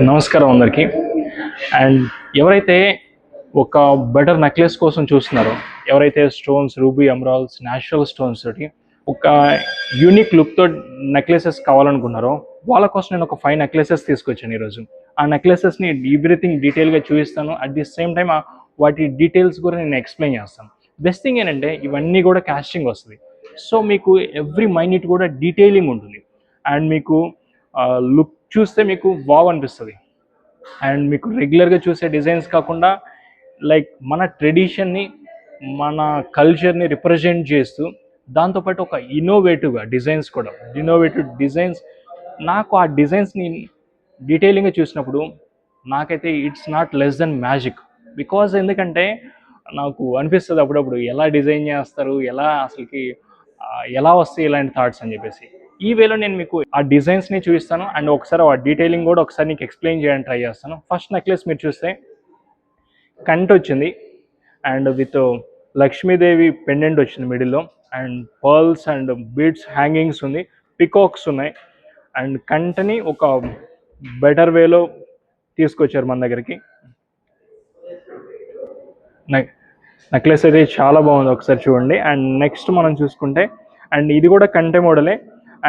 నమస్కారం అందరికీ. అండ్ ఎవరైతే ఒక బెటర్ నెక్లెస్ కోసం చూస్తున్నారో, ఎవరైతే stones, ruby, emeralds, natural stones తోటి ఒక యూనిక్ లుక్తో నెక్లెసెస్ కావాలనుకున్నారో వాళ్ళ కోసం నేను ఒక 5 నెక్లెసెస్ తీసుకొచ్చాను ఈరోజు. ఆ నెక్లెసెస్ని ఎవ్రీథింగ్ డీటెయిల్గా చూపిస్తాను. అట్ ది సేమ్ టైం వాటి డీటెయిల్స్ కూడా నేను ఎక్స్ప్లెయిన్ చేస్తాను. బెస్ట్ థింగ్ ఏంటంటే ఇవన్నీ కూడా కాస్టింగ్ వస్తుంది. సో మీకు ఎవ్రీ మైన్యూట్ కూడా డీటెయిలింగ్ ఉంటుంది. అండ్ మీకు లుక్ చూస్తే మీకు వావ్ అనిపిస్తుంది. అండ్ మీకు రెగ్యులర్గా చూసే డిజైన్స్ కాకుండా లైక్ మన ట్రెడిషన్ని, మన కల్చర్ని రిప్రజెంట్ చేస్తూ దాంతోపాటు ఒక ఇన్నోవేటివ్గా డిజైన్స్ కూడా, ఇన్నోవేటివ్ డిజైన్స్. నాకు ఆ డిజైన్స్ని డీటెయిలింగ్గా చూసినప్పుడు నాకైతే it's not less than magic. Because ఎందుకంటే నాకు అనిపిస్తుంది అప్పుడప్పుడు ఎలా డిజైన్ చేస్తారు, ఎలా అసలుకి ఎలా వస్తాయి ఇలాంటి థాట్స్ అని చెప్పేసి. ఈ వేలో నేను మీకు ఆ డిజైన్స్ని చూపిస్తాను అండ్ ఒకసారి ఆ డీటెయిలింగ్ కూడా ఒకసారి నీకు ఎక్స్ప్లెయిన్ చేయడానికి ట్రై చేస్తాను. ఫస్ట్ నెక్లెస్ మీరు చూస్తే కంట్ వచ్చింది అండ్ విత్ లక్ష్మీదేవి పెండెంట్ వచ్చింది మిడిల్లో, and pearls and beads hangings ఉంది, పికాక్స్ ఉన్నాయి. అండ్ కంటని ఒక బెటర్ వేలో తీసుకొచ్చారు మన దగ్గరికి. నెక్లెస్ అయితే చాలా బాగుంది, ఒకసారి చూడండి. అండ్ నెక్స్ట్ మనం చూసుకుంటే, అండ్ ఇది కూడా కంటే మోడలే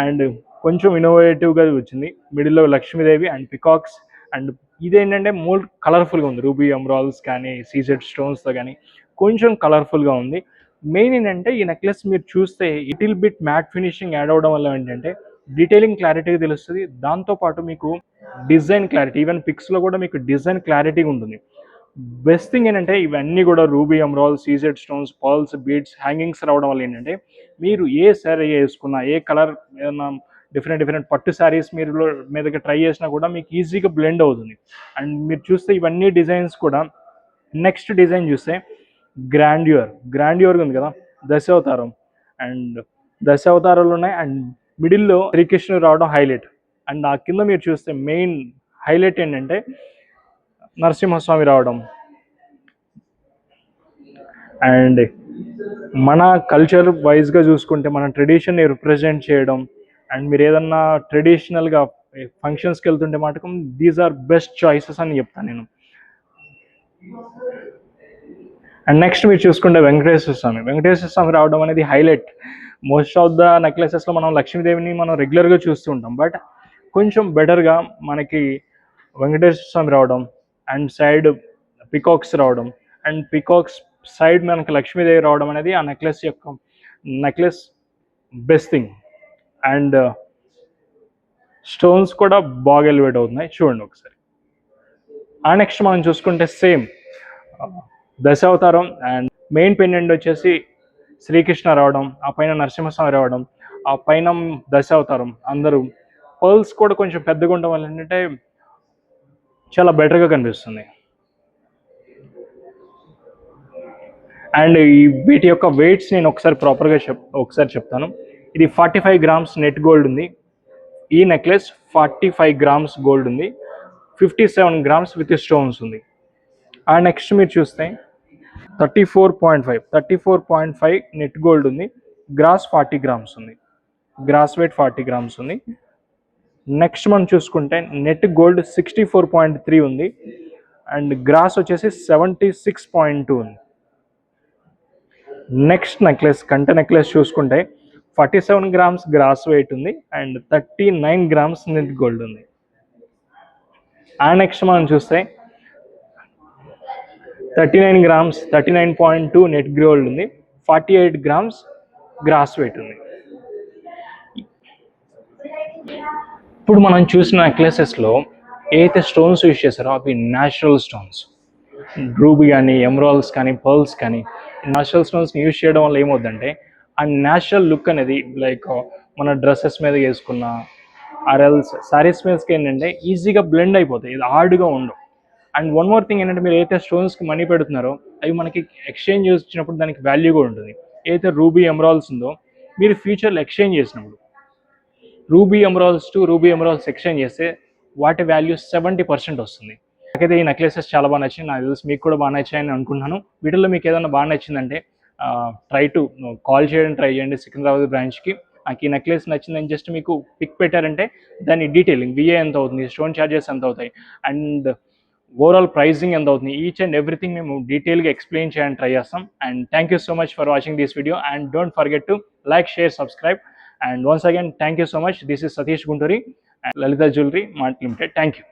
అండ్ కొంచెం ఇన్నోవేటివ్గా వచ్చింది. మిడిల్లో లక్ష్మీదేవి అండ్ పికాక్స్. అండ్ ఇదేంటంటే మోర్ కలర్ఫుల్గా ఉంది, రూబీ, ఎమరాల్డ్స్ కానీ సీజెడ్ స్టోన్స్తో కానీ కొంచెం కలర్ఫుల్గా ఉంది. మెయిన్ ఏంటంటే ఈ నెక్లెస్ మీరు చూస్తే ఇటిల్ బిట్ మ్యాట్ ఫినిషింగ్ యాడ్ అవ్వడం వల్ల ఏంటంటే డీటెయిలింగ్ క్లారిటీగా తెలుస్తుంది. దాంతోపాటు మీకు డిజైన్ క్లారిటీ, ఈవెన్ పిక్స్లో కూడా మీకు డిజైన్ క్లారిటీగా ఉంటుంది. బెస్ట్ థింగ్ ఏంటంటే ఇవన్నీ కూడా ruby, emerald, CZ stones, pearls, beads, hangings రావడం వల్ల ఏంటంటే మీరు ఏ శారీ వేసుకున్నా, ఏ కలర్ ఏదన్నా డిఫరెంట్ పట్టు శారీస్ మీరు మీదకి ట్రై చేసినా కూడా మీకు ఈజీగా బ్లెండ్ అవుతుంది. అండ్ మీరు చూస్తే ఇవన్నీ డిజైన్స్ కూడా, నెక్స్ట్ డిజైన్ చూస్తే గ్రాండ్యూర్ ఉంది కదా, దశావతారం. అండ్ దశావతారాలు ఉన్నాయి అండ్ మిడిల్లో శ్రీకృష్ణుడు రావడం హైలైట్. అండ్ ఆ కింద మీరు చూస్తే మెయిన్ హైలైట్ ఏంటంటే నరసింహస్వామి రావడం. అండ్ మన కల్చర్ వైజ్గా చూసుకుంటే మన ట్రెడిషన్ని రిప్రజెంట్ చేయడం. అండ్ మీరు ఏదన్నా ట్రెడిషనల్గా ఫంక్షన్స్కి వెళ్తుంటే మటుకు దీస్ ఆర్ బెస్ట్ చాయిసెస్ అని చెప్తాను నేను. అండ్ నెక్స్ట్ మీరు చూసుకుంటే వెంకటేశ్వర స్వామి రావడం అనేది హైలైట్. మోస్ట్ ఆఫ్ ద నెక్లెసెస్లో మనం లక్ష్మీదేవిని మనం రెగ్యులర్గా చూస్తూ ఉంటాం, బట్ కొంచెం బెటర్గా మనకి వెంకటేశ్వర స్వామి రావడం అండ్ సైడ్ పికాక్స్ రావడం, అండ్ పికాక్స్ సైడ్ మనకి లక్ష్మీదేవి రావడం అనేది ఆ necklace best thing. And stones కూడా బాగా ఎలివేట్ అవుతున్నాయి, చూడండి ఒకసారి. ఆ నెక్స్ట్ మనం చూసుకుంటే same Dasavatharam and main pendant వచ్చేసి శ్రీకృష్ణ రావడం, ఆ పైన నరసింహస్వామి రావడం, ఆ పైన దశావతారం అందరూ. పర్ల్స్ కూడా కొంచెం పెద్దగా ఉండడం వల్ల ఏంటంటే చాలా బెటర్గా కనిపిస్తుంది. అండ్ ఈ వీటి యొక్క వెయిట్స్ నేను ఒకసారి ప్రాపర్గా చెప్తాను. ఇది 45 గ్రామ్స్ నెట్ గోల్డ్ ఉంది. ఈ నెక్లెస్ 45 గ్రామ్స్ గోల్డ్ ఉంది, 57 గ్రామ్స్ విత్ స్టోన్స్ ఉంది. ఆ నెక్స్ట్ మీరు చూస్తే 34.5 నెట్ గోల్డ్ ఉంది, గ్రాస్ 40 గ్రామ్స్ ఉంది, గ్రాస్ వెయిట్ 40 గ్రామ్స్ ఉంది. నెక్స్ట్ మనం చూసుకుంటే నెట్ గోల్డ్ 64.3 ఉంది అండ్ గ్రాస్ వచ్చేసి 76.2 ఉంది. నెక్స్ట్ నెక్లెస్ కంట నెక్లెస్ చూసుకుంటే 47 గ్రామ్స్ గ్రాస్ వెయిట్ ఉంది అండ్ 39 గ్రామ్స్ నెట్ గోల్డ్ ఉంది. ఆ నెక్స్ట్ మనం చూస్తే 39 గ్రామ్స్ 39.2 నెట్ గోల్డ్ ఉంది, 48 గ్రామ్స్ గ్రాస్ వెయిట్ ఉంది. ఇప్పుడు మనం చూసిన నెక్లెసెస్లో ఏదైతే స్టోన్స్ యూజ్ చేశారో అవి న్యాచురల్ స్టోన్స్. రూబీ కానీ, ఎమరాల్డ్స్ కానీ, పర్ల్స్ కానీ, న్యాచురల్ స్టోన్స్ని యూజ్ చేయడం వల్ల ఏమవుతుందంటే ఆ న్యాచురల్ లుక్ అనేది లైక్ మన డ్రెస్సెస్ మీద వేసుకున్న ఆర్ఎల్స్ శారీస్ మీదకి ఏంటంటే ఈజీగా బ్లెండ్ అయిపోతాయి, ఇది హార్డ్గా ఉండవు. అండ్ వన్ మోర్ థింగ్ ఏంటంటే మీరు ఏదైతే స్టోన్స్కి మనీ పెడుతున్నారో అవి మనకి ఎక్స్చేంజ్ చేసినప్పుడు దానికి వాల్యూ కూడా ఉంటుంది. ఏదైతే రూబీ, ఎమరాల్డ్స్ ఉందో మీరు ఫ్యూచర్లో ఎక్స్చేంజ్ చేసినప్పుడు రూబీ ఎమరాల్డ్స్ ఎక్స్చేంజ్ చేస్తే వాటి వాల్యూ 70% వస్తుంది. నాకైతే ఈ నెక్లెసెస్ చాలా బాగా నచ్చింది, నాకు తెలిసి మీకు కూడా బాగా నచ్చాయని అనుకుంటున్నాను. వీటిల్లో మీకు ఏదైనా బాగా నచ్చిందంటే కాల్ చేయడానికి ట్రై చేయండి సికింద్రాబాద్ బ్రాంచ్కి. నాకు ఈ నెక్లెస్ నచ్చిందని జస్ట్ మీకు పిక్ పెట్టారంటే దాని డీటెయిలింగ్ విఏ ఎంత అవుతుంది, స్టోన్ ఛార్జెస్ ఎంత అవుతాయి, అండ్ ఓవరాల్ ప్రైజింగ్ ఎంత అవుతుంది, ఈచ్ అండ్ ఎవ్రీథింగ్ మేము డీటెయిల్గా ఎక్స్ప్లెయిన్ చేయడానికి ట్రై చేస్తాం. And thank you so much for watching this video and don't forget to like, share, subscribe. And once again, thank you so much. This is Satish Gunturi and Lalita Jewelry Mart Limited. Thank you.